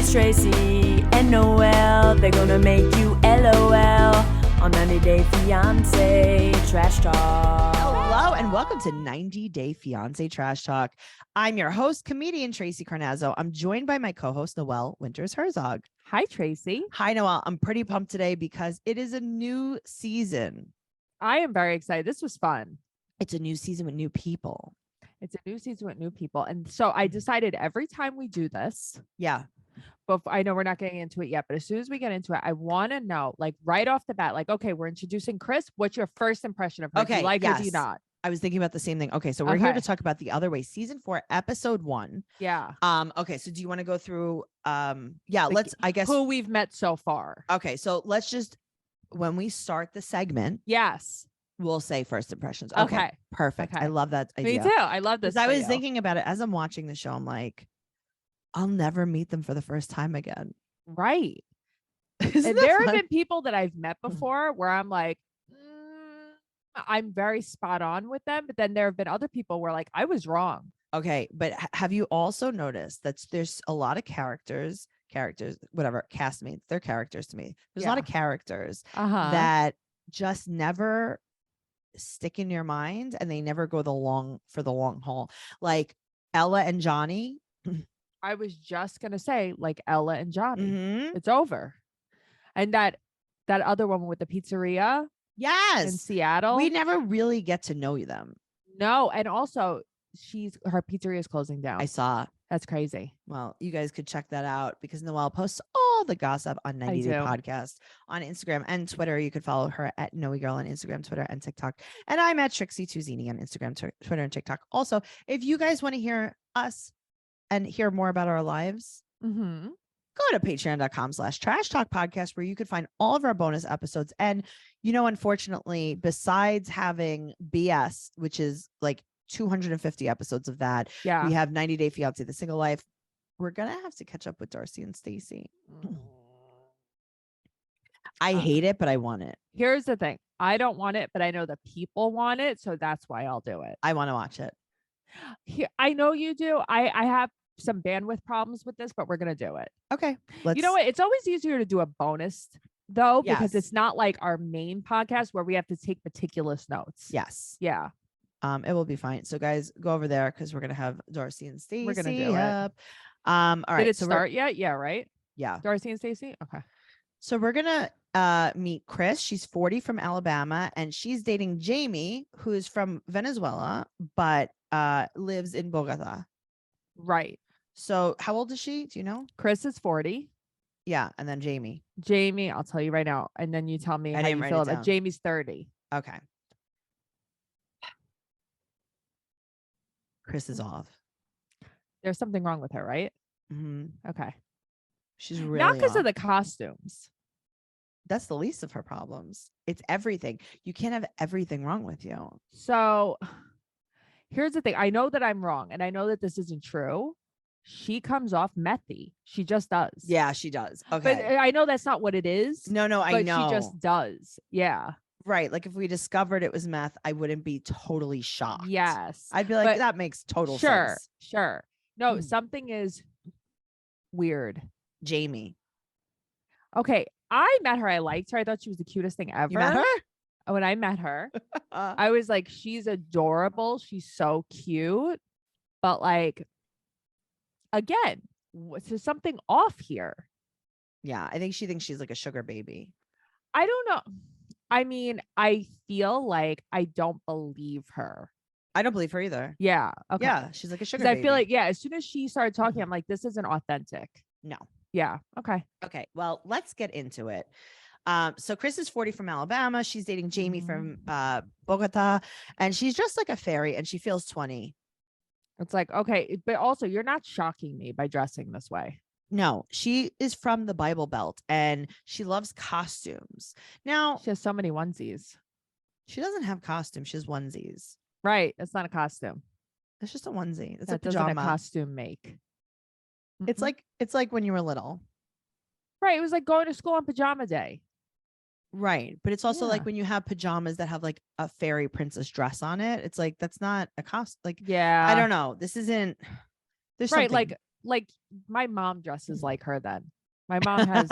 It's Tracey and Noelle. They're gonna make you LOL on 90 Day Fiance Trash Talk. Hello and welcome to 90 Day Fiance Trash Talk. I'm your host, comedian Tracey Carnazzo. I'm joined by my co-host, Noelle Herzog. Hi, Tracey. Hi, Noelle. I'm pretty pumped today because it is a new season. I am very excited. This was fun. It's a new season with new people. It's a new season with new people. And so I decided every time we do this, Yeah. but I know we're not getting into it yet, but as soon as we get into it, I want to know, like right off the bat, like, okay, we're introducing Kris. What's your first impression of her? Okay, Do you like her? Do you yes. not? I was thinking about the same thing. Okay, so we're here to talk about The Other Way, season 4, episode 1. Yeah. Okay, so do you want to go through let's I guess who we've met so far. Okay, so let's just when we start the segment, Yes. we'll say first impressions. Okay. Perfect. Okay. I love that idea. Me too. I love this. I was thinking about it as I'm watching the show. I'm like, I'll never meet them for the first time again. Right. Isn't And that there fun? have been people that I've met before where I'm like, I'm very spot on with them. But then there have been other people where like, I was wrong. Okay, but have you also noticed that there's a lot of characters, whatever, castmates, they're characters to me. There's a lot of characters that just never stick in your mind and they never go for the long haul. Like Ella and Johnny. I was just gonna say, like Ella and Johnny. Mm-hmm. It's over. And that other woman with the pizzeria in Yes. Seattle. We never really get to know them. No, and also her pizzeria is closing down. I saw. That's crazy. Well, you guys could check that out because Noelle posts all the gossip on 90 Day do. Podcast on Instagram and Twitter. You could follow her at Noe Girl on Instagram, Twitter, and TikTok. And I'm at Trixie Tuzini on Instagram, Twitter, and TikTok. Also, if you guys want to hear us and hear more about our lives, Mm-hmm. go to patreon.com/trash talk podcast, where you could find all of our bonus episodes. And, unfortunately, besides having BS, which is like 250 episodes of that, Yeah. we have 90 Day Fiance, The Single Life. We're going to have to catch up with Darcy and Stacey. I hate it, but I want it. Here's the thing. I don't want it, but I know the people want it. So that's why I'll do it. I want to watch it. I know you do. I have some bandwidth problems with this, but we're going to do it. Okay. You know what? It's always easier to do a bonus though, because Yes. it's not like our main podcast where we have to take meticulous notes. Yes. Yeah. It will be fine. So guys, go over there because we're going to have Darcy and Stacey. We're gonna do it. up. All right. Did it so start yet? Yeah, right? Yeah. Darcy and Stacey? Okay. So we're going to meet Kris. She's 40 from Alabama, and she's dating Jamie, who is from Venezuela, but lives in Bogota. Right. So how old is she? Do you know? Kris is 40. Yeah. And then Jamie. Jamie, I'll tell you right now. And then you tell me I how didn't you write feel it about down. Jamie's 30. Okay. Kris is off. There's something wrong with her, right? Mm-hmm. Okay. She's really Not because off. of the costumes. That's the least of her problems. It's everything. You can't have everything wrong with you. So here's the thing. I know that I'm wrong, and I know that this isn't true. She comes off methy. She just does. Yeah, she does. But Okay. I know that's not what it is. No, I but know. she just does. Yeah. Right. Like if we discovered it was meth, I wouldn't be totally shocked. Yes. I'd be like, But that makes total Sure. sense. Sure. No, Hmm. something is weird. Jamie. Okay. I met her. I liked her. I thought she was the cutest thing ever. You met her? When I met her, I was like, she's adorable. She's so cute. But like, again, there's something off here. Yeah. I think she thinks she's like a sugar baby. I don't know. I mean, I feel like I don't believe her. I don't believe her either. Yeah. Okay. Yeah. She's like a sugar 'Cause baby. I feel like, yeah, as soon as she started talking, I'm like, this isn't authentic. No. Yeah. Okay. Okay. Well, let's get into it. So Kris is 40 from Alabama. She's dating Jamie from Bogota, and she's just like a fairy, and she feels 20. It's like, okay, but also you're not shocking me by dressing this way. No, she is from the Bible Belt, and she loves costumes. Now, She has so many onesies. she doesn't have costumes. She has onesies. Right. It's not a costume. It's just a onesie. It's a That doesn't a pajama. costume make. It's like when you were little. Right. It was like going to school on pajama day. Right. But it's also like Yeah. when you have pajamas that have like a fairy princess dress on it. It's like, that's not a costume. Like, Yeah. I don't know. This isn't, there's Right. something. Like like my mom dresses like her then. My mom has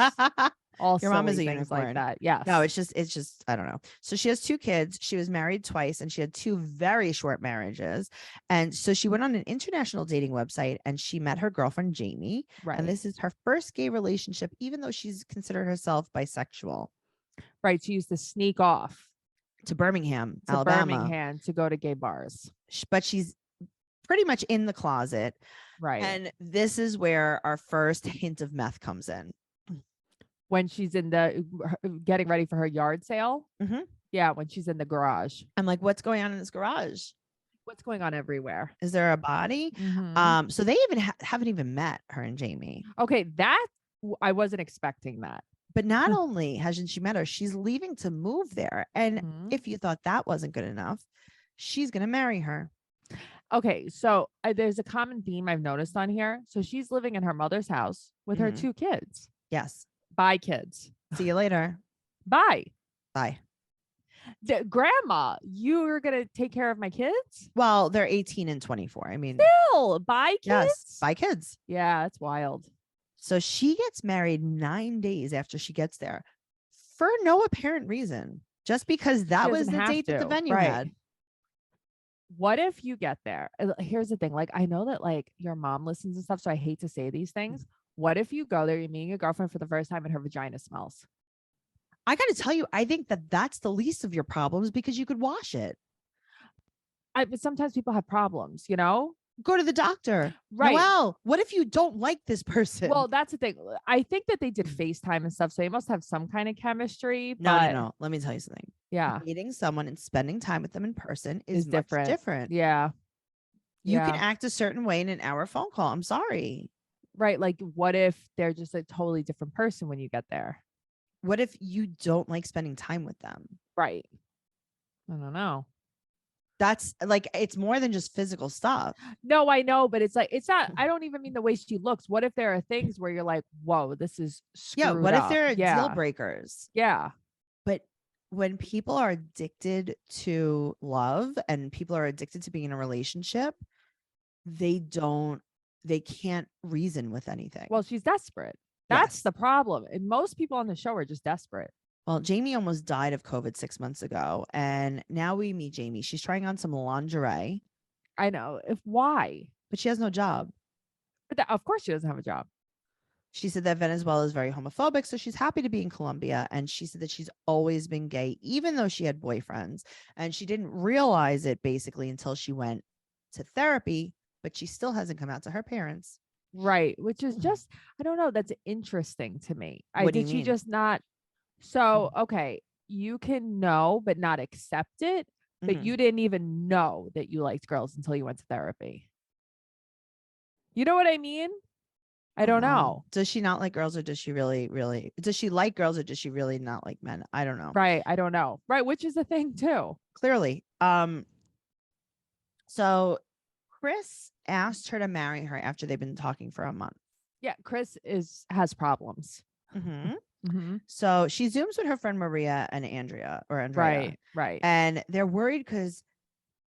all Your mom is a silly things like unicorn. that. Yes. No, it's just, I don't know. So she has 2 kids. She was married twice and she had 2 very short marriages. And so she went on an international dating website and she met her girlfriend, Jamie. Right. And this is her first gay relationship, even though she's considered herself bisexual. Right. She used to sneak off to Birmingham, Alabama. Birmingham to go to gay bars. But she's pretty much in the closet. Right. And this is where our first hint of meth comes in. When she's in the getting ready for her yard sale. Mm-hmm. Yeah. When she's in the garage. I'm like, what's going on in this garage? What's going on everywhere? Is there a body? Mm-hmm. So they even haven't even met, her and Jamie. Okay. That I wasn't expecting that. But not only hasn't she met her, she's leaving to move there. And Mhm. if you thought that wasn't good enough, she's going to marry her. Okay. So there's a common theme I've noticed on here. So she's living in her mother's house with her 2 kids. Yes. Bye, kids. See you later. Bye. Bye. Grandma, you're going to take care of my kids? Well, they're 18 and 24. I mean, Still, bye, kids? yes, bye, kids. Yeah, it's wild. So she gets married 9 days after she gets there for no apparent reason, just because that was the date that the venue had. What if you get there? Here's the thing. Like, I know that like your mom listens and stuff, so I hate to say these things. What if you go there, you're meeting your girlfriend for the first time and her vagina smells? I got to tell you, I think that that's the least of your problems because you could wash it. But sometimes people have problems, you know? Go to the doctor. Right. Well, what if you don't like this person? Well, that's the thing. I think that they did FaceTime and stuff, so they must have some kind of chemistry. No. Let me tell you something. Yeah. Meeting someone and spending time with them in person is different. different. Yeah. You can act a certain way in an hour phone call. I'm sorry. Right. Like, what if they're just a totally different person when you get there? What if you don't like spending time with them? Right. I don't know. That's like, it's more than just physical stuff. No, I know, but it's like, it's not, I don't even mean the way she looks. What if there are things where you're like, whoa, this is screwed what up. if there are deal breakers? Yeah. But when people are addicted to love and people are addicted to being in a relationship, they can't reason with anything. Well, she's desperate. That's the problem. And most people on the show are just desperate. Well, Jamie almost died of COVID 6 months ago. And now we meet Jamie. She's trying on some lingerie. I know. Why? But she has no job. But of course she doesn't have a job. She said that Venezuela is very homophobic. So she's happy to be in Colombia. And she said that she's always been gay, even though she had boyfriends. And she didn't realize it basically until she went to therapy. But she still hasn't come out to her parents. Right. Which is just, I don't know. That's interesting to me. What do you Did she mean? just not? So, okay, you can know, but not accept it. But you didn't even know that you liked girls until you went to therapy. You know what I mean? I don't know. Does she not like girls or does she really, does she like girls or does she really not like men? I don't know. Right. I don't know. Right. Which is the thing too. Clearly. So Kris asked her to marry her after they've been talking for a month. Yeah. Kris has problems. So she Zooms with her friend Maria and Andrea. Right. And they're worried because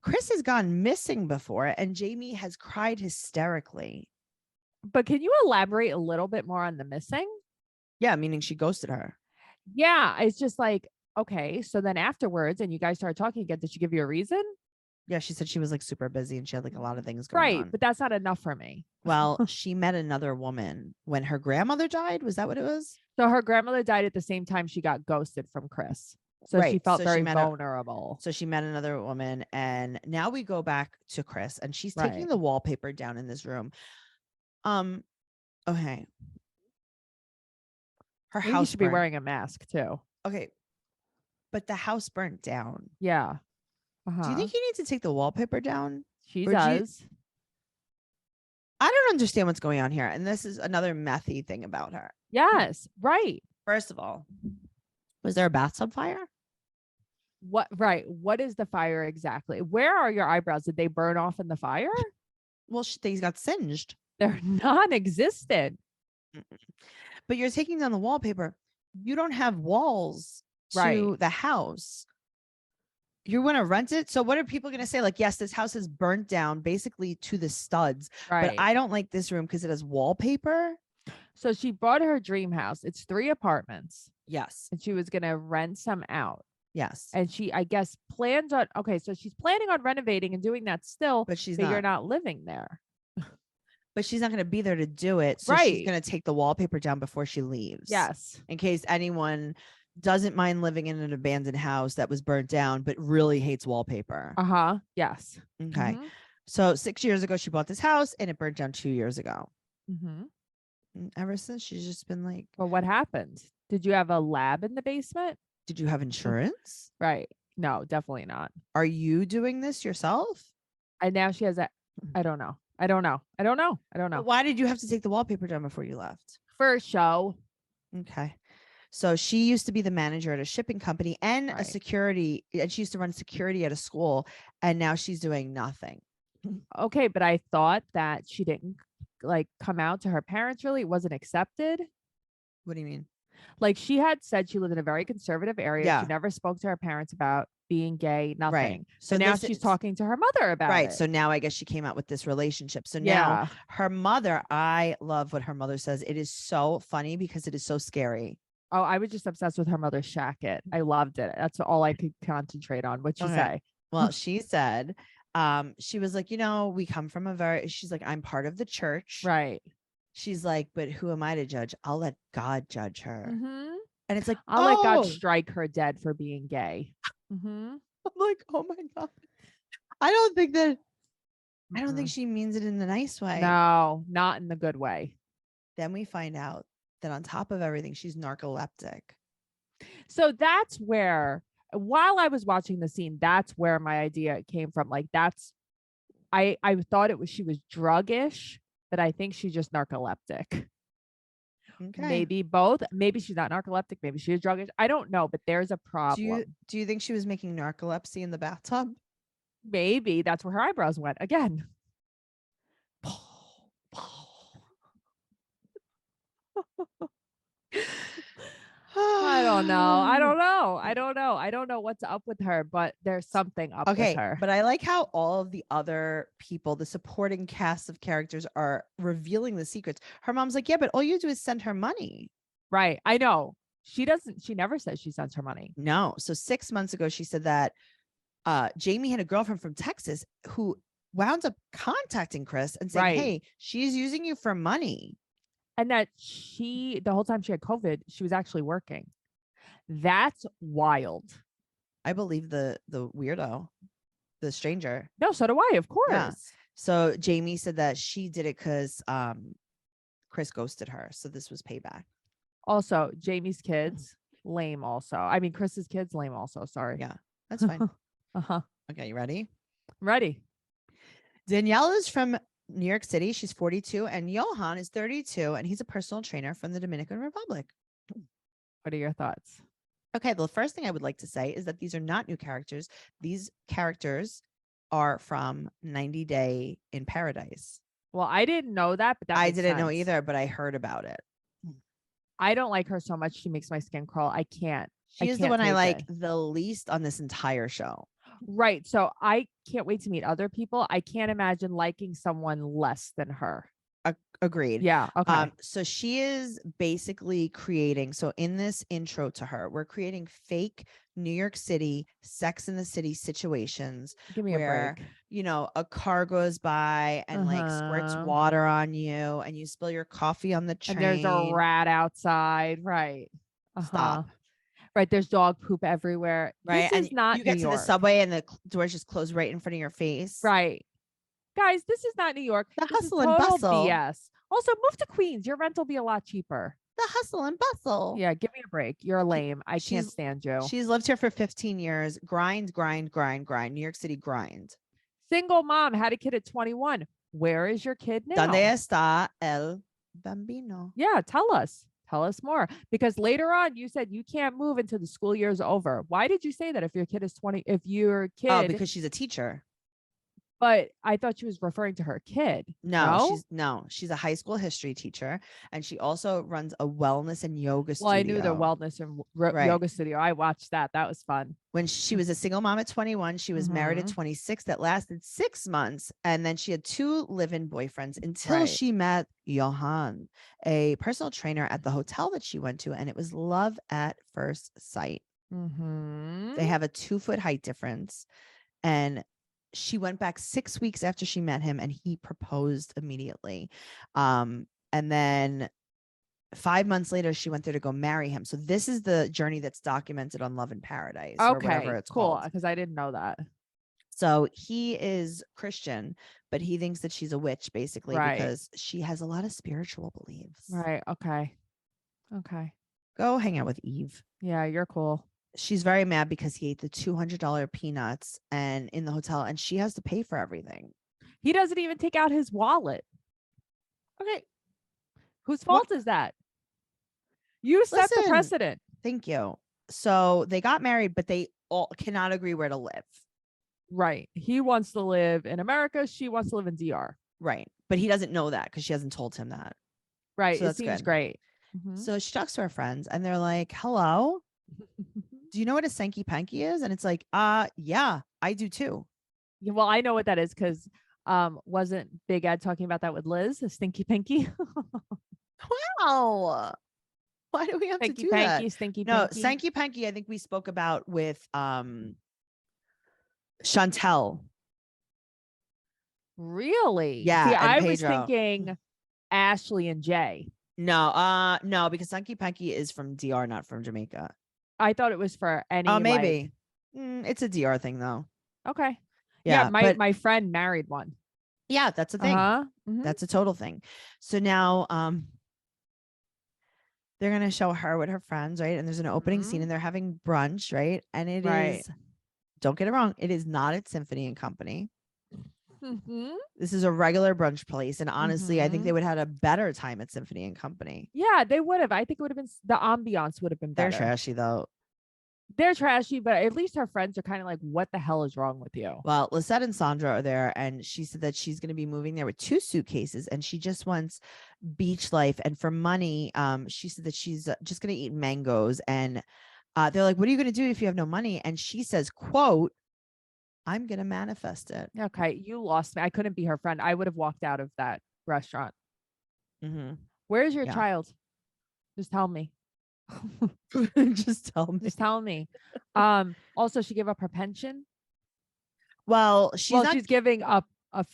Kris has gone missing before and Jamie has cried hysterically. But can you elaborate a little bit more on the missing? Yeah, meaning she ghosted her. Yeah. It's just like, okay. So then afterwards, and you guys started talking again, did she give you a reason? Yeah, she said she was like super busy and she had like a lot of things going on. Right. But that's not enough for me. Well, she met another woman when her grandmother died. Was that what it was? So her grandmother died at the same time she got ghosted from Kris. So she felt very vulnerable. So she met another woman. And now we go back to Kris and she's taking the wallpaper down in this room. Okay. Her house should be wearing a mask too. Okay. But the house burnt down. Yeah. Do you think you need to take the wallpaper down? She does. I don't understand what's going on here. And this is another methy thing about her. Yes. Right. First of all, was there a bathtub fire? What? Right. What is the fire exactly? Where are your eyebrows? Did they burn off in the fire? Well, they got singed. They're non-existent. But you're taking down the wallpaper. You don't have walls to the house. You want to rent it? So what are people going to say? Like, yes, this house is burnt down basically to the studs, Right. but I don't like this room because it has wallpaper. So she bought her dream house. It's 3 apartments. Yes. And she was going to rent some out. Yes. And she, I guess, plans on, okay, so she's planning on renovating and doing that still, but you're not living there. But she's not going to be there to do it. So she's going to take the wallpaper down before she leaves. Yes. In case anyone doesn't mind living in an abandoned house that was burnt down, but really hates wallpaper. Yes. Okay. So 6 years ago, she bought this house and it burnt down 2 years ago. And ever since, she's just been like, but what happened? Did you have a lab in the basement? Did you have insurance? Right. No, definitely not. Are you doing this yourself? And now she has I don't know. But why did you have to take the wallpaper down before you left? For a show. Okay. So she used to be the manager at a shipping company and a security, and she used to run security at a school, and now she's doing nothing. Okay, but I thought that she didn't like come out to her parents really. It wasn't accepted. What do you mean? Like she had said she lived in a very conservative area. Yeah. She never spoke to her parents about being gay, nothing. Right. So now she's talking to her mother about it. Right. So now I guess she came out with this relationship. So now her mother, I love what her mother says. It is so funny because it is so scary. Oh, I was just obsessed with her mother's shacket. I loved it. That's all I could concentrate on. What'd she say? Well, she said, she was like, we come from she's like, I'm part of the church. Right. She's like, but who am I to judge? I'll let God judge her. And it's like, I'll let God strike her dead for being gay. I'm like, oh my God. I don't think she means it in the nice way. No, not in the good way. Then we find out that on top of everything, she's narcoleptic. So that's where, while I was watching the scene, that's where my idea came from. Like I thought she was druggish, but I think she's just narcoleptic. Okay. Maybe both. Maybe she's not narcoleptic. Maybe she is druggish. I don't know, but there's a problem. Do you think she was making narcolepsy in the bathtub? Maybe that's where her eyebrows went again. I don't know. I don't know what's up with her, but there's something up with her. But I like how all of the other people, the supporting cast of characters, are revealing the secrets. Her mom's like, yeah, but all you do is send her money. Right. I know. She never says she sends her money. No. So 6 months ago, she said that Jamie had a girlfriend from Texas who wound up contacting Kris and saying, hey, she's using you for money. And that the whole time she had COVID, she was actually working. That's wild. I believe the weirdo, the stranger. No, so do I, of course. Yeah. So Jamie said that she did it because Kris ghosted her. So this was payback. Also, Jamie's kids, lame also. I mean, Kris's kids, lame also. Sorry. Yeah, that's fine. Okay, you ready? I'm ready. Danielle is from New York City. She's 42 and Johan is 32 and he's a personal trainer from the Dominican Republic. What are your thoughts? Okay, the first thing I would like to say is that these are not new characters. These characters are from 90 Day in Paradise. Well, I didn't know that, but I didn't know either, but I heard about it. I don't like her so much. She makes my skin crawl. I can't. She is the one I like the least on this entire show. Right. So I can't wait to meet other people. I can't imagine liking someone less than her. Agreed. Yeah. Okay. So she is basically creating. So in this intro to her, we're creating fake New York City, Sex in the City situations. Give me a break. A car goes by and like squirts water on you and you spill your coffee on the train. And there's a rat outside. Right. Stop. Right. There's dog poop everywhere. Right. This is not you get New to York. the subway and the doors just close right in front of your face. Right. Guys, this is not New York. The this hustle is and total bustle. BS. Also, move to Queens. Your rent will be a lot cheaper. The hustle and bustle. Yeah, give me a break. You're lame. I can't stand you. She's lived here for 15 years. Grind. New York City grind. Single mom, had a kid at 21. Where is your kid now? ¿Dónde está el bambino? Yeah, tell us. Tell us more. Because later on, you said you can't move until the school year's over. Why did you say that if your kid is 20? If your kid... Oh, because she's a teacher. But I thought she was referring to her kid. She's a high school history teacher, and she also runs a wellness and yoga studio. Well, I knew the wellness and yoga studio. I watched that. That was fun. When she was a single mom at 21, she was married at 26. That lasted 6 months, and then she had 2 live-in boyfriends until she met Johan, a personal trainer at the hotel that she went to, and it was love at first sight. They have a 2-foot height difference, and she went back 6 weeks after she met him, and he proposed immediately. And then 5 months later, she went there to go marry him. So this is the journey that's documented on Love in Paradise, or whatever it's called. Because I didn't know that. So he is Christian, but he thinks that she's a witch, basically, because she has a lot of spiritual beliefs. Right. Okay. Go hang out with Eve. Yeah, you're cool. She's very mad because he ate the $200 peanuts and in the hotel, and she has to pay for everything. He doesn't even take out his wallet. Okay. Whose fault is that? You set the precedent. Thank you. So they got married, but they all cannot agree where to live. Right. He wants to live in America. She wants to live in DR. Right. But he doesn't know that because she hasn't told him that. Right. So it seems great. So she talks to her friends, and they're like, hello, do you know what a Sankey Panky is? And it's like, yeah, I do too. Yeah, well, I know what that is because wasn't Big Ed talking about that with Liz, a stinky pinky? Wow. Why do we have stinky to do panky, that? Stinky no, pinky. Sankey Panky, I think we spoke about with Chantel. Really? Yeah. See, I Pedro. was thinking Ashley and Jay. No, because Sankey Panky is from DR, not from Jamaica. I thought it was for any. Oh, maybe. It's a DR thing, though. Okay. Yeah, my friend married one. Yeah, that's a thing. That's a total thing. So now they're gonna show her with her friends, right? And there's an opening scene, and they're having brunch, right? And it is, don't get it wrong, it is not at Symphony and Company. This is a regular brunch place, and honestly, I think they would have had a better time at Symphony and Company. Yeah, they would have. I think it would have been, the ambiance would have been better. They're trashy though. They're trashy, but at least her friends are kind of like, what the hell is wrong with you? Well, Lisette and Sandra are there, and she said that she's going to be moving there with 2 suitcases, and she just wants beach life. And for money, she said that she's just going to eat mangoes. And they're like, what are you going to do if you have no money? And she says, quote, I'm going to manifest it. Okay, you lost me. I couldn't be her friend. I would have walked out of that restaurant. Where's your child? Just tell me. Just tell me. Also, she gave up her pension. Well, she's giving up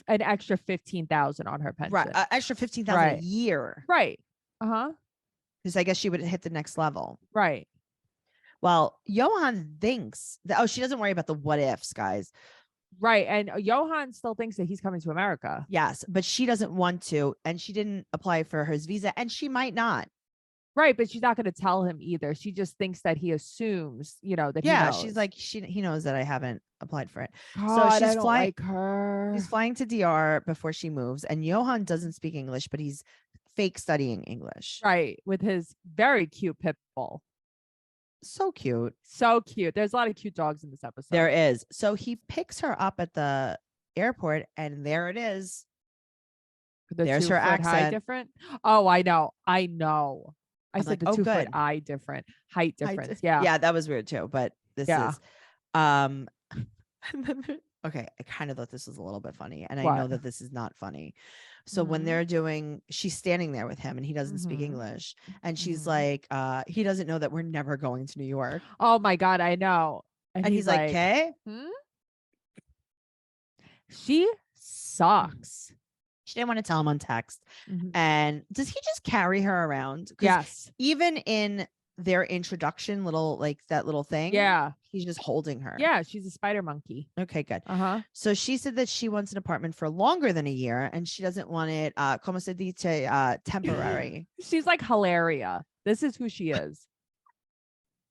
an extra 15,000 on her pension. Right, extra 15,000 a year. Right. Because I guess she would hit the next level. Right. Well, Johan thinks that, she doesn't worry about the what ifs, guys. Right. And Johan still thinks that he's coming to America. Yes, but she doesn't want to, and she didn't apply for his visa, and she might not. Right, but she's not going to tell him either. She just thinks that he assumes, that he knows. She's like, he knows that I haven't applied for it. God, so she's flying. Like her. She's flying to DR before she moves, and Johan doesn't speak English, but he's fake studying English. Right, with his very cute pit bull. So cute. There's a lot of cute dogs in this episode. There is. So he picks her up at the airport, and there it is. There's her accent. Different. Oh, I know. I said like, the 2 foot eye different, height difference. Yeah, that was weird too. But this is okay. I kind of thought this was a little bit funny, and I know that this is not funny. So when they're she's standing there with him, and he doesn't speak English, and she's like, he doesn't know that we're never going to New York. Oh my God, I know. And he's like, "Okay." She sucks. She didn't want to tell him on text. And does he just carry her around? Yes. Even in their introduction, little thing. Yeah. He's just holding her. Yeah. She's a spider monkey. Okay, good. So she said that she wants an apartment for longer than a year, and she doesn't want it, como se dice, temporary. She's like Hilaria. This is who she is.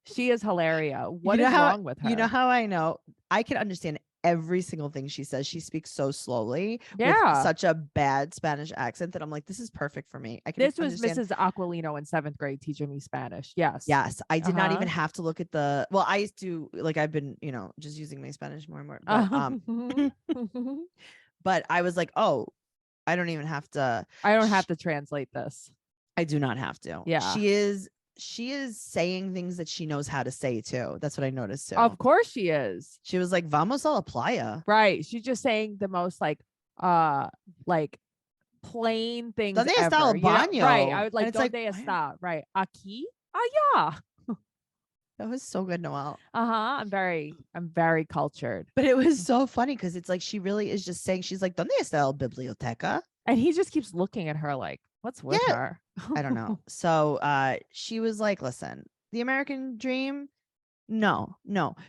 She is Hilaria. What is wrong with her? You know how I know? I can understand every single thing she says. She speaks so slowly with such a bad Spanish accent that I'm like, this is perfect for me. This was Mrs. Aquilino in 7th grade teaching me Spanish. Yes. I did not even have to look at I used to, like, I've been, just using my Spanish more and more. But, But I was like, oh, I don't even have to. I don't have to translate this. I do not have to. Yeah. She is saying things that she knows how to say too. That's what I noticed too. Of course she is. She was like, vamos a la playa. Right. She's just saying the most like plain things Donde ever. está el baño? Right. I would like, it's donde like, está? Right. Aquí? Yeah. That was so good, Noelle. I'm very cultured. But it was so funny because it's like she really is just saying, she's like, donde está el biblioteca? And he just keeps looking at her like, what's with her? I don't know. So she was like, listen, the American dream, no.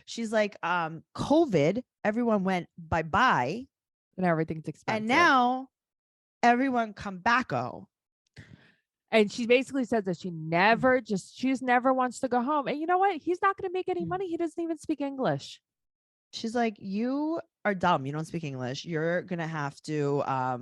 She's like, COVID, everyone went bye-bye. And everything's expensive. And now everyone come back-o. And she basically says that she never wants to go home. And you know what? He's not going to make any money. He doesn't even speak English. She's like, you are dumb. You don't speak English. You're going to have to, I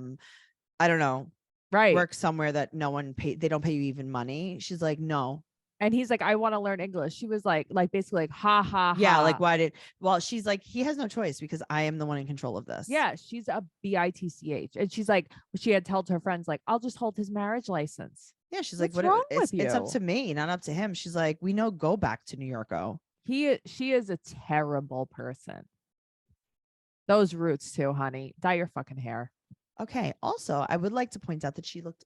don't know. Right. Work somewhere that no one pay. They don't pay you even money. She's like, no. And he's like, I want to learn English. She was like basically like, ha, ha, yeah. ha. Like, well, she's like, he has no choice because I am the one in control of this. Yeah. She's a bitch. And she's like, she had told her friends, like, I'll just hold his marriage license. Yeah. She's What's like, wrong it's with up you? to me, not up to him. She's like, we know, go back to New York. She is a terrible person. Those roots too, honey. Dye your fucking hair. Okay. Also, I would like to point out that she looked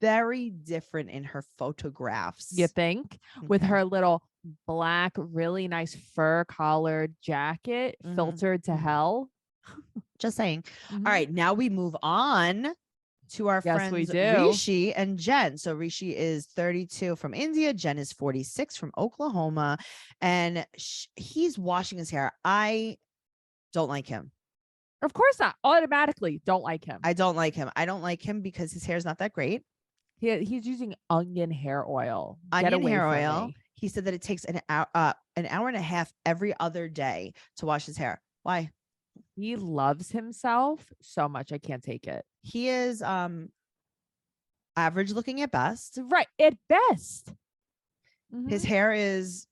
very different in her photographs. You think? Okay. With her little black, really nice fur collared jacket, filtered to hell. Just saying. All right. Now we move on to our friends Rishi and Jen. So Rishi is 32 from India. Jen is 46 from Oklahoma. And he's washing his hair. I don't like him. Of course not. Automatically don't like him. I don't like him. I don't like him because his hair is not that great. He's using onion hair oil. Onion hair oil. He said that it takes an hour and a half every other day to wash his hair. Why? He loves himself so much. I can't take it. He is average looking at best. Right. At best. His hair is.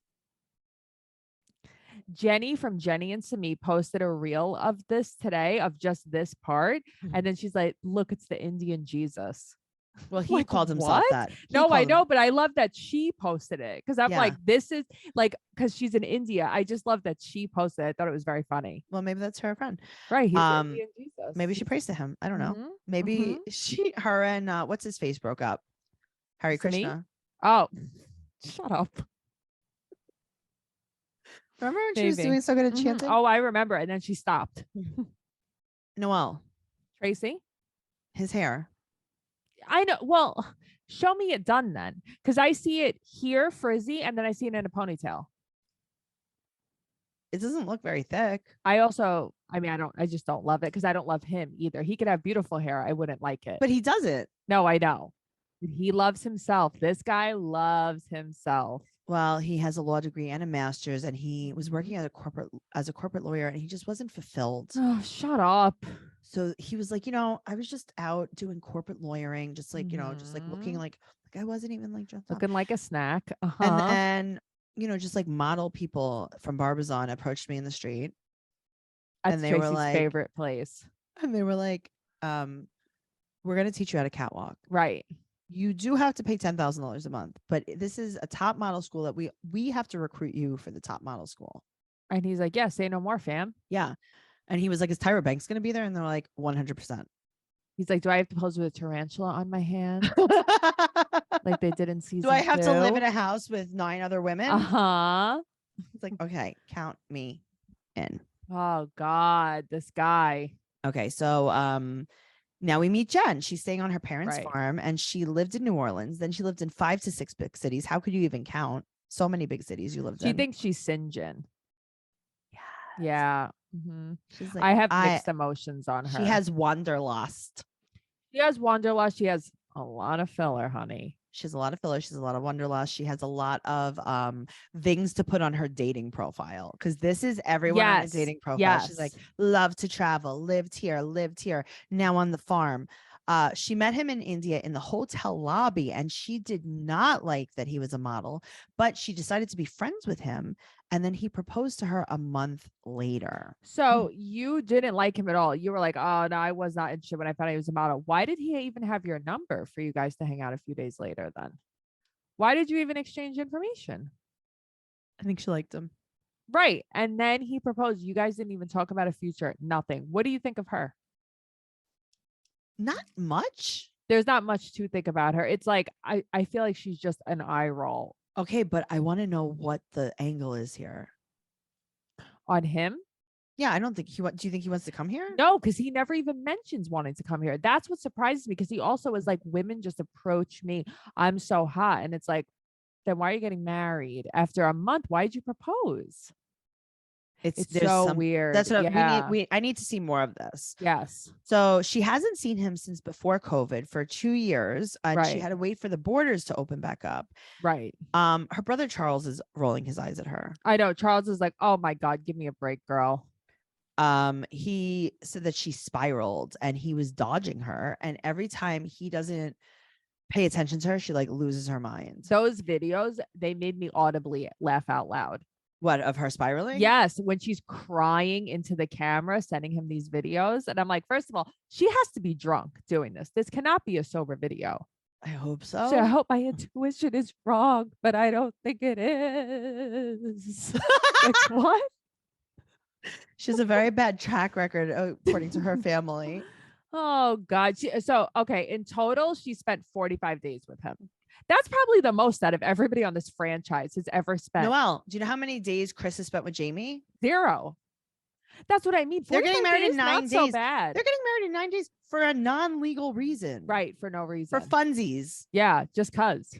Jenny from Jenny and Simi posted a reel of this today of just this part. And then she's like, look, it's the Indian Jesus. Well, he like, called himself that. No, I know, but I love that she posted it because I'm like, this is like, because she's in India. I just love that she posted it. I thought it was very funny. Well, maybe that's her friend. Right. He's Indian Jesus. Maybe she prays to him. I don't know. Maybe her and what's his face broke up. Hare Krishna. Oh, shut up. Remember when she was doing so good at chanting? Oh, I remember. And then she stopped. Noelle. Tracey. His hair. I know. Well, show me it done then. Because I see it here frizzy and then I see it in a ponytail. It doesn't look very thick. I just don't love it because I don't love him either. He could have beautiful hair. I wouldn't like it. But he doesn't. No, I know. He loves himself. This guy loves himself. Well, he has a law degree and a master's, and he was working as a corporate lawyer, and he just wasn't fulfilled. Oh, shut up. So he was like, I was just out doing corporate lawyering, just like, just like looking like I wasn't even like dressed looking up. like a snack. And just like model people from Barbizon approached me in the street. That's and they Tracy's were like, favorite place. And they were like, we're going to teach you how to catwalk. Right. You do have to pay $10,000 a month, but this is a top model school that we have to recruit you for the top model school. And he's like, yeah, say no more, fam. Yeah. And he was like, is Tyra Banks going to be there? And they're like, 100%. He's like, do I have to pose with a tarantula on my hand? Like they did in season 2? Do I have to live in a house with 9 other women? It's like, okay, count me in. Oh God, this guy. Okay. So, now we meet Jen. She's staying on her parents' farm and she lived in New Orleans. Then she lived in 5 to 6 big cities. How could you even count so many big cities you lived in? She thinks she's Sinjin. Yeah. Mm-hmm. She's like, I have mixed emotions on her. She has wanderlust. She has wanderlust. She has a lot of filler, honey. She has a lot of filler. She has a lot of wanderlust. She has a lot of things to put on her dating profile because this is everyone on a dating profile. She's like, love to travel, lived here, now on the farm. She met him in India in the hotel lobby, and she did not like that he was a model, but she decided to be friends with him. And then he proposed to her a month later. So you didn't like him at all. You were like, oh, no, I was not interested when I found out he was a model. Why did he even have your number for you guys to hang out a few days later then? Why did you even exchange information? I think she liked him. Right. And then he proposed. You guys didn't even talk about a future. Nothing. What do you think of her? Not much. There's not much to think about her. It's like, I feel like she's just an eye roll. Okay, but I want to know what the angle is here. On him? Yeah, I don't think do you think he wants to come here? No, because he never even mentions wanting to come here. That's what surprises me, because he also is like, women just approach me. I'm so hot. And it's like, then why are you getting married after a month? Why did you propose? It's so weird. That's what I need to see more of this. Yes. So she hasn't seen him since before COVID for 2 years, and she had to wait for the borders to open back up. Right. Her brother Charles is rolling his eyes at her. I know. Charles is like, oh my God, give me a break, girl. He said that she spiraled and he was dodging her, and every time he doesn't pay attention to her, she like loses her mind. Those videos, they made me audibly laugh out loud. What, of her spiraling? Yes, when she's crying into the camera, sending him these videos. And I'm like, first of all, she has to be drunk doing this. This cannot be a sober video. I hope so. So I hope my intuition is wrong, but I don't think it is. Like, what? She has a very bad track record, according to her family. Oh, God. So, okay. In total, she spent 45 days with him. That's probably the most out of everybody on this franchise has ever spent. Noelle, do you know how many days Kris has spent with Jamie? 0. That's what I mean. They're getting married in 9 days. So bad. They're getting married in 9 days for a non-legal reason. Right. For no reason. For funsies. Yeah. Just cause.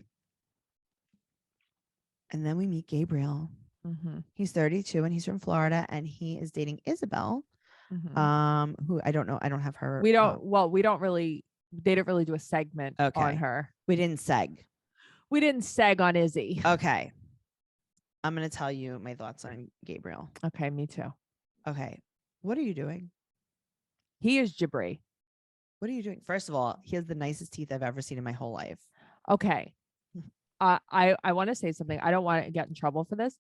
And then we meet Gabriel. Mm-hmm. He's 32 and he's from Florida, and he is dating Isabel. Mm-hmm. Who I don't know. I don't have her. We don't really, they didn't really do a segment on her. We didn't seg on Izzy. Okay. I'm going to tell you my thoughts on Gabriel. Okay. Me too. Okay. What are you doing? He is Jabri. What are you doing? First of all, he has the nicest teeth I've ever seen in my whole life. Okay. I want to say something. I don't want to get in trouble for this.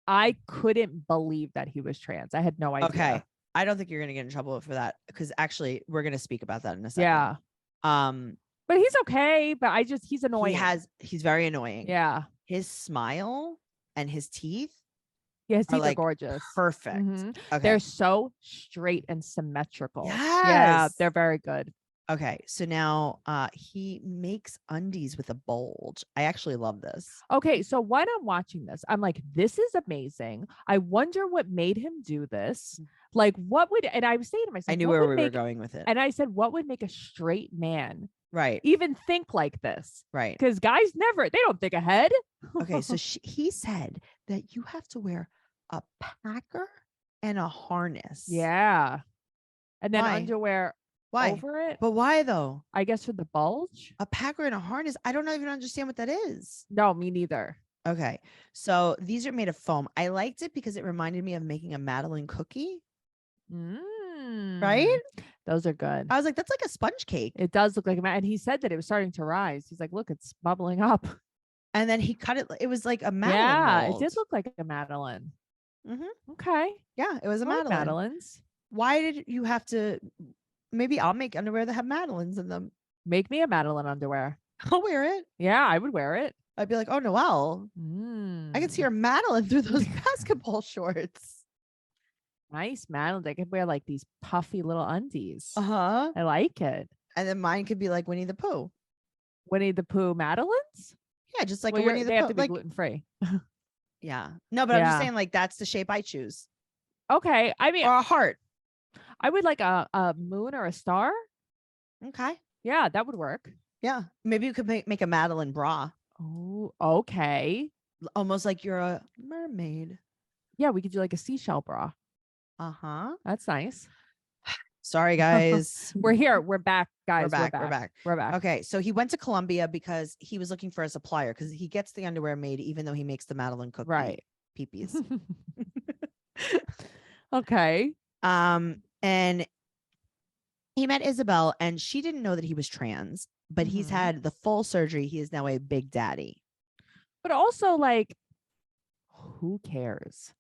I couldn't believe that he was trans. I had no idea. Okay. I don't think you're going to get in trouble for that, because actually we're going to speak about that in a second. Yeah. But he's okay. But he's annoying. He's very annoying. Yeah. His smile and his teeth. Yeah, his teeth like are gorgeous. Perfect. Mm-hmm. Okay. They're so straight and symmetrical. Yes. Yeah, they're very good. Okay. So now he makes undies with a bulge. I actually love this. Okay. So when I'm watching this, I'm like, this is amazing. I wonder what made him do this. Like, and I was saying to myself, I knew where we were going with it. And I said, what would make a straight man even think like this? Right. Because guys they don't think ahead. Okay. So he said that you have to wear a packer and a harness. Yeah. And then Why? Underwear over it. But why though? I guess for the bulge. A packer and a harness. I don't even understand what that is. No, me neither. Okay. So these are made of foam. I liked it because it reminded me of making a Madeline cookie. Right? Those are good. I was like, that's like a sponge cake. It does look like and he said that it was starting to rise. He's like, look, it's bubbling up. And then he cut it. It was like a Madeline mold. It did look like a Madeline. Mm-hmm. Okay. Yeah, it was a Madeline. Madeline's. Why did you have to? Maybe I'll make underwear that have Madelines in them. Make me a Madeline underwear. I'll wear it. Yeah, I would wear it. I'd be like, oh, Noelle. I can see her Madeline through those basketball shorts. Nice Madeline. They could wear like these puffy little undies. Uh-huh. I like it. And then mine could be like Winnie the Pooh. Winnie the Pooh Madelines? Yeah, just like a Winnie the Pooh. They have to be gluten-free. Yeah. No, but I'm just saying, like, that's the shape I choose. Okay. I mean, or a heart. I would like a moon or a star. Okay. Yeah, that would work. Yeah. Maybe you could make a Madeline bra. Oh, okay. Almost like you're a mermaid. Yeah, we could do like a seashell bra. Uh-huh. That's nice. Sorry, guys. We're here. We're back, guys. We're back. Okay. So he went to Colombia because he was looking for a supplier, because he gets the underwear made even though he makes the Madeline cookie. Right. Peepees. Okay. And He met Isabel and she didn't know that he was trans, but he's had the full surgery. He is now a big daddy. But also, like, who cares?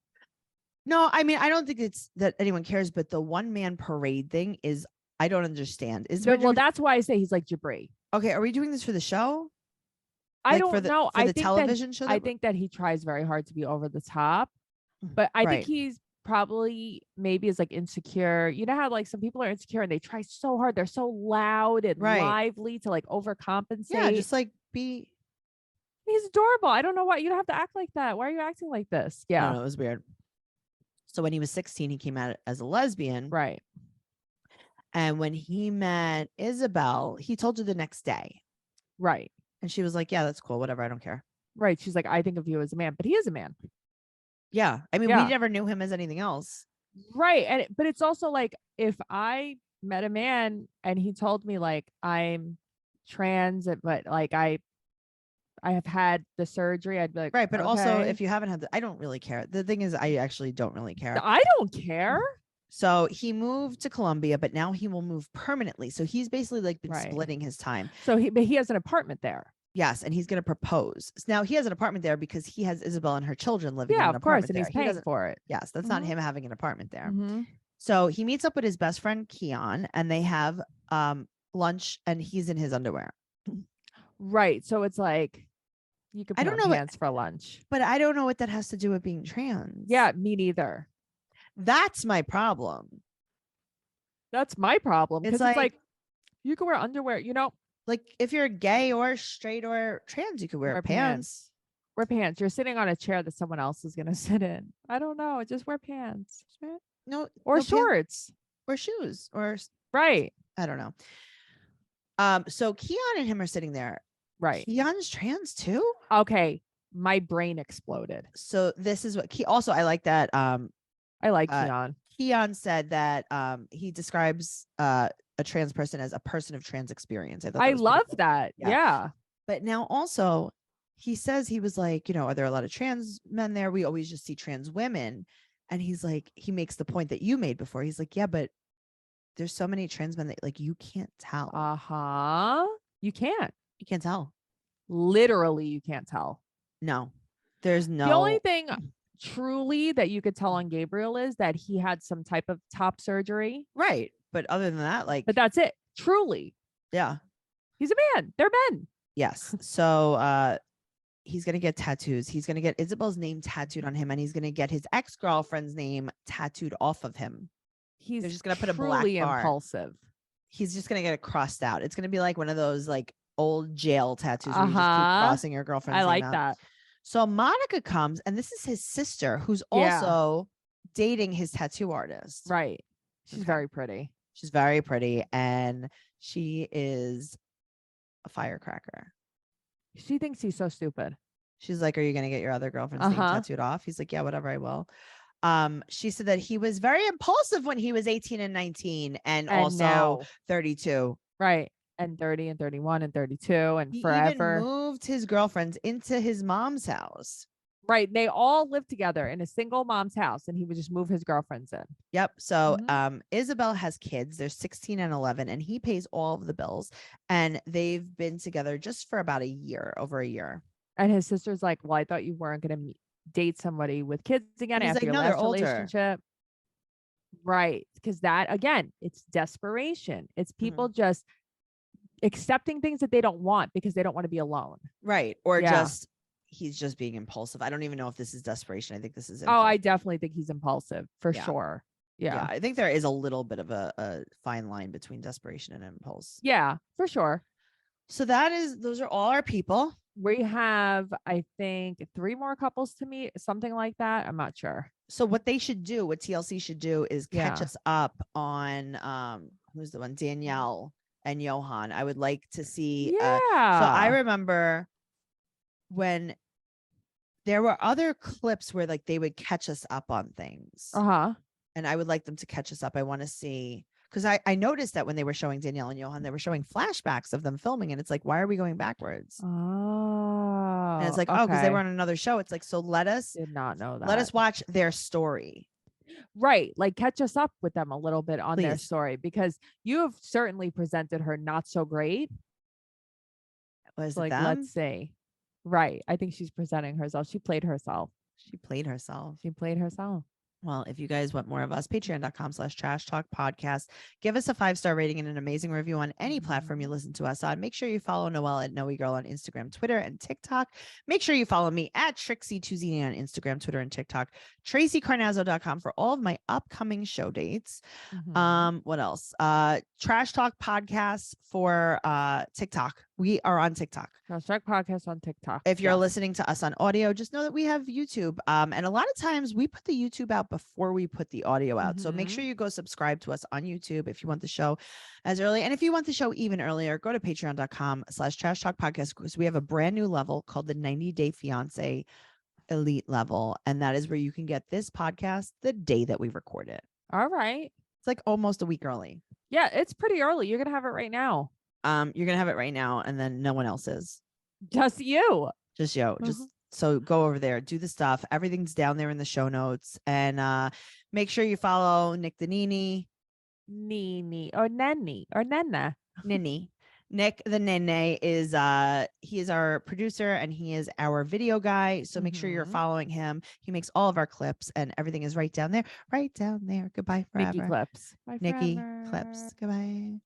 No, I mean, I don't think it's that anyone cares, but the one man parade thing is, I don't understand. Well, that's why I say he's like Jabri. Okay, are we doing this for the show? I don't know. I think television show. I think that he tries very hard to be over the top, but I think he's probably maybe is like insecure. You know how like some people are insecure and they try so hard. They're so loud and lively to like overcompensate. Yeah, just like be. He's adorable. I don't know why you don't have to act like that. Why are you acting like this? Yeah, I don't know, it was weird. So when he was 16, he came out as a lesbian. Right. And when he met Isabel, he told her the next day. Right. And she was like, yeah, that's cool. Whatever. I don't care. Right. She's like, I think of you as a man, but he is a man. Yeah. I mean, we never knew him as anything else. Right. But it's also like, if I met a man and he told me like, I'm trans, but like, I have had the surgery, I'd be like, right. But also if you haven't had I don't really care. The thing is, I actually don't really care. I don't care. So he moved to Colombia, but now he will move permanently. So he's basically like been splitting his time. So he has an apartment there. Yes, and he's going to propose. Now he has an apartment there because he has Isabel and her children living in an apartment. Yeah, of course, and there. He's paying for it. Yes, that's not him having an apartment there. So he meets up with his best friend Keon, and they have lunch, and he's in his underwear. Right. So it's like you could put on pants for lunch, but I don't know what that has to do with being trans. Yeah, me neither. That's my problem. That's my problem. Because it's like you can wear underwear, you know, like if you're gay or straight or trans, you could wear pants. Wear pants. You're sitting on a chair that someone else is gonna sit in. I don't know. Just wear pants. No, or shorts. Or shoes. Or right. I don't know. So Keon and him are sitting there. Right. Keon's trans too? Okay. My brain exploded. So this is what I like that. I like Keon. Keon said that he describes a trans person as a person of trans experience. I love that. Yeah. But now also he says, he was like, you know, are there a lot of trans men there? We always just see trans women. And he's like, he makes the point that you made before. He's like, yeah, but there's so many trans men that like you can't tell. You can't. You can't tell. Literally, you can't tell. No, there's no. The only thing truly that you could tell on Gabriel is that he had some type of top surgery. Right. But other than that, like. But that's it. Truly. Yeah. He's a man. They're men. Yes. So he's going to get tattoos. He's going to get Isabel's name tattooed on him, and he's going to get his ex-girlfriend's name tattooed off of him. They're just going to put a black bar. Impulsive. He's just going to get it crossed out. It's going to be like one of those like old jail tattoos where you just keep crossing your girlfriend's name like out. that. So Monica comes, and this is his sister, who's also dating his tattoo artist. Right. She's very pretty. She's very pretty, and she is a firecracker. She thinks he's so stupid. She's like, are you going to get your other girlfriend's name tattooed off? He's like, yeah, whatever, I will. She said that he was very impulsive when he was 18 and 19 and also now, 32. Right. And 30 and 31 and 32 and forever. He even moved his girlfriends into his mom's house. Right. They all lived together in a single mom's house, and he would just move his girlfriends in. Yep. So Isabel has kids. They're 16 and 11, and he pays all of the bills. And they've been together just for about over a year. And his sister's like, well, I thought you weren't going to date somebody with kids again after your last relationship. Right. Because that, again, it's desperation. It's people just accepting things that they don't want because they don't want to be alone. Right. Or he's just being impulsive. I don't even know if this is desperation. I think this is impulsive. I definitely think he's impulsive for sure. Yeah. I think there is a little bit of a fine line between desperation and impulse. Yeah, for sure. So those are all our people. We have, I think, 3 more couples to meet, something like that. I'm not sure. So what TLC should do is catch us up on who's the one? Danielle and Johan. I would like to see. So I remember when there were other clips where like they would catch us up on things. And I would like them to catch us up. I want to see, because I noticed that when they were showing Danielle and Johan, they were showing flashbacks of them filming, and it's like, why are we going backwards? And it's like, because they were on another show. It's like, so did not know that. Let us watch their story. Right. Like catch us up with them a little bit on their Please. story, because you have certainly presented her not so great. Was Like, it them? let's see. Right. I think she's presenting herself. She played herself. She played herself. She played herself. Well, if you guys want more of us, patreon.com/trash talk podcast. Give us a 5-star rating and an amazing review on any platform you listen to us on. Make sure you follow Noelle at Noe Girl on Instagram, Twitter, and TikTok. Make sure you follow me at Trixie2Zini on Instagram, Twitter, and TikTok. TraceyCarnazzo.com for all of my upcoming show dates. What else? Trash Talk Podcasts for TikTok. We are on TikTok. Trash Talk Podcast on TikTok. If you're listening to us on audio, just know that we have YouTube. And a lot of times we put the YouTube out before we put the audio out. So make sure you go subscribe to us on YouTube if you want the show as early. And if you want the show even earlier, go to patreon.com/trash talk podcast, because we have a brand new level called the 90-Day Fiance Elite level. And that is where you can get this podcast the day that we record it. All right. It's like almost a week early. Yeah, it's pretty early. You're going to have it right now. You're gonna have it right now, and then no one else is. Just you. Just yo. Just so go over there, do the stuff. Everything's down there in the show notes, and make sure you follow Nick the Nini or Nenny or Nenna. Nini. Nick the Nene is he is our producer and he is our video guy. So make sure you're following him. He makes all of our clips and everything is right down there. Right down there. Goodbye forever. Nikki clips. Nikki clips. Goodbye.